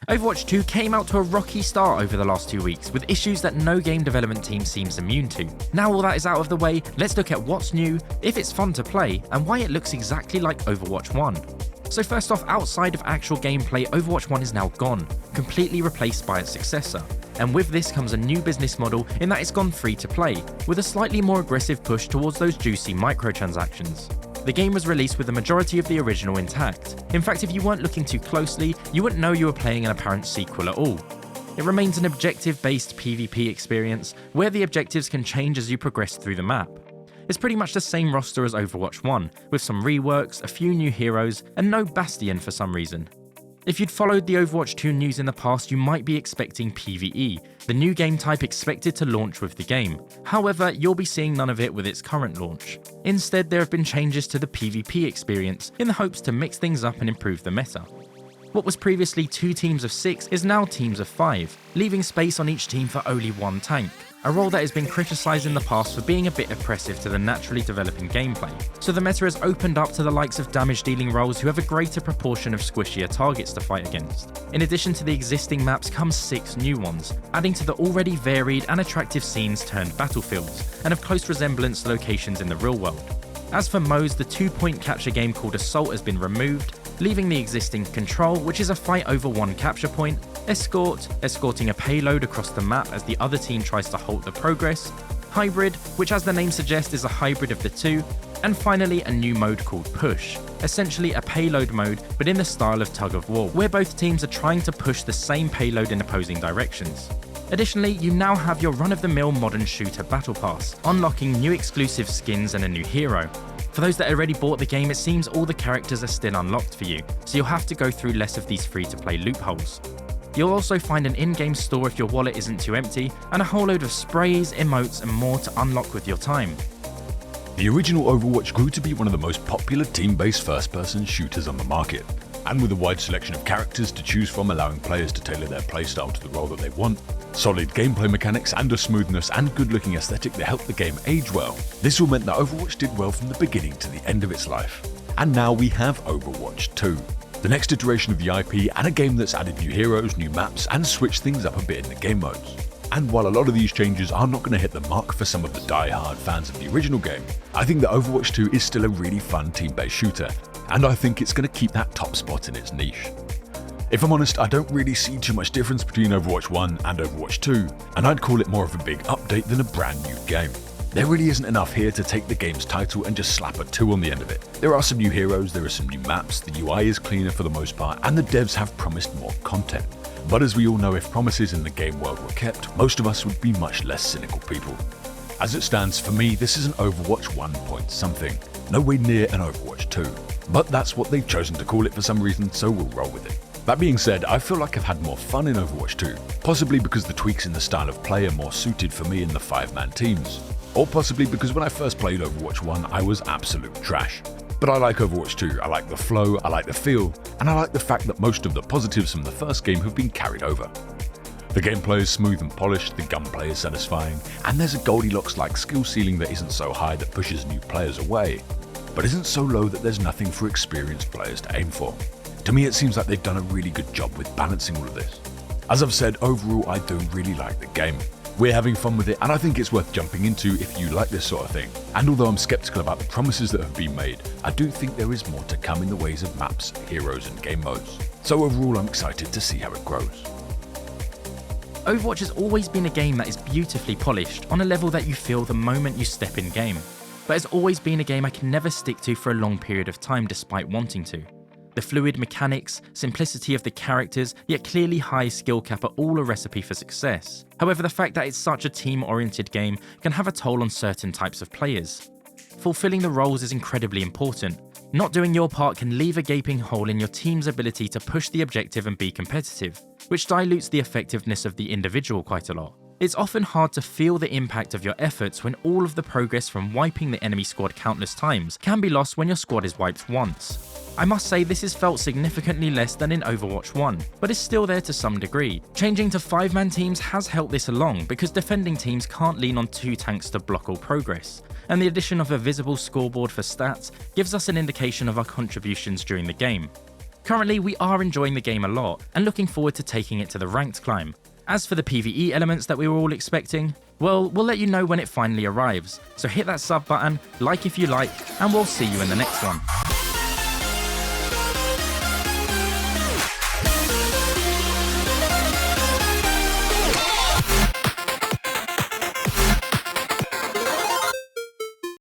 Overwatch 2 came out to a rocky start over the last 2 weeks, with issues that no game development team seems immune to. Now all that is out of the way, let's look at what's new, if it's fun to play, and why it looks exactly like Overwatch 1. So first off, outside of actual gameplay, Overwatch 1 is now gone, completely replaced by its successor. And with this comes a new business model in that it's gone free to play, with a slightly more aggressive push towards those juicy microtransactions. The game was released with the majority of the original intact. In fact, if you weren't looking too closely, you wouldn't know you were playing an apparent sequel at all. It remains an objective-based PvP experience, where the objectives can change as you progress through the map. It's pretty much the same roster as Overwatch 1, with some reworks, a few new heroes, and no Bastion for some reason. If you'd followed the Overwatch 2 news in the past, you might be expecting PvE, the new game type expected to launch with the game. However, you'll be seeing none of it with its current launch. Instead, there have been changes to the PvP experience in the hopes to mix things up and improve the meta. What was previously 2 teams of 6 is now teams of 5, leaving space on each team for only 1 tank, a role that has been criticised in the past for being a bit oppressive to the naturally developing gameplay. So the meta has opened up to the likes of damage dealing roles who have a greater proportion of squishier targets to fight against. In addition to the existing maps come 6 new ones, adding to the already varied and attractive scenes turned battlefields, and of close resemblance to locations in the real world. As for modes, the 2-point capture game called Assault has been removed, leaving the existing Control, which is a fight over 1 capture point, Escort, escorting a payload across the map as the other team tries to halt the progress, Hybrid, which as the name suggests is a hybrid of the two, and finally a new mode called Push, essentially a payload mode but in the style of tug of war, where both teams are trying to push the same payload in opposing directions. Additionally, you now have your run-of-the-mill modern shooter battle pass, unlocking new exclusive skins and a new hero. For those that already bought the game, it seems all the characters are still unlocked for you, so you'll have to go through less of these free-to-play loopholes. You'll also find an in-game store if your wallet isn't too empty, and a whole load of sprays, emotes and more to unlock with your time. The original Overwatch grew to be one of the most popular team-based first-person shooters on the market, and with a wide selection of characters to choose from allowing players to tailor their playstyle to the role that they want, solid gameplay mechanics and a smoothness and good-looking aesthetic that helped the game age well, this all meant that Overwatch did well from the beginning to the end of its life. And now we have Overwatch 2. The next iteration of the IP and a game that's added new heroes, new maps and switched things up a bit in the game modes. And while a lot of these changes are not going to hit the mark for some of the die-hard fans of the original game, I think that Overwatch 2 is still a really fun team-based shooter, and I think it's going to keep that top spot in its niche. If I'm honest, I don't really see too much difference between Overwatch 1 and Overwatch 2, and I'd call it more of a big update than a brand new game. There really isn't enough here to take the game's title and just slap a 2 on the end of it. There are some new heroes, there are some new maps, the UI is cleaner for the most part, and the devs have promised more content. But as we all know, if promises in the game world were kept, most of us would be much less cynical people. As it stands, for me, this is an Overwatch 1 point something, nowhere near an Overwatch 2. But that's what they've chosen to call it for some reason, so we'll roll with it. That being said, I feel like I've had more fun in Overwatch 2, possibly because the tweaks in the style of play are more suited for me in the 5-man teams. Or possibly because when I first played Overwatch 1, I was absolute trash. But I like Overwatch 2, I like the flow, I like the feel, and I like the fact that most of the positives from the first game have been carried over. The gameplay is smooth and polished, the gunplay is satisfying, and there's a Goldilocks-like skill ceiling that isn't so high that pushes new players away, but isn't so low that there's nothing for experienced players to aim for. To me, it seems like they've done a really good job with balancing all of this. As I've said, overall I do really like the game. We're having fun with it, and I think it's worth jumping into if you like this sort of thing. And although I'm skeptical about the promises that have been made, I do think there is more to come in the ways of maps, heroes and game modes. So overall I'm excited to see how it grows. Overwatch has always been a game that is beautifully polished on a level that you feel the moment you step in game, but it's always been a game I can never stick to for a long period of time despite wanting to. The fluid mechanics, simplicity of the characters, yet clearly high skill cap are all a recipe for success. However, the fact that it's such a team-oriented game can have a toll on certain types of players. Fulfilling the roles is incredibly important. Not doing your part can leave a gaping hole in your team's ability to push the objective and be competitive, which dilutes the effectiveness of the individual quite a lot. It's often hard to feel the impact of your efforts when all of the progress from wiping the enemy squad countless times can be lost when your squad is wiped once. I must say this is felt significantly less than in Overwatch 1, but is still there to some degree. Changing to 5-man teams has helped this along because defending teams can't lean on 2 tanks to block all progress, and the addition of a visible scoreboard for stats gives us an indication of our contributions during the game. Currently, we are enjoying the game a lot and looking forward to taking it to the ranked climb. As for the PvE elements that we were all expecting, well, we'll let you know when it finally arrives, so hit that sub button, like if you like, and we'll see you in the next one.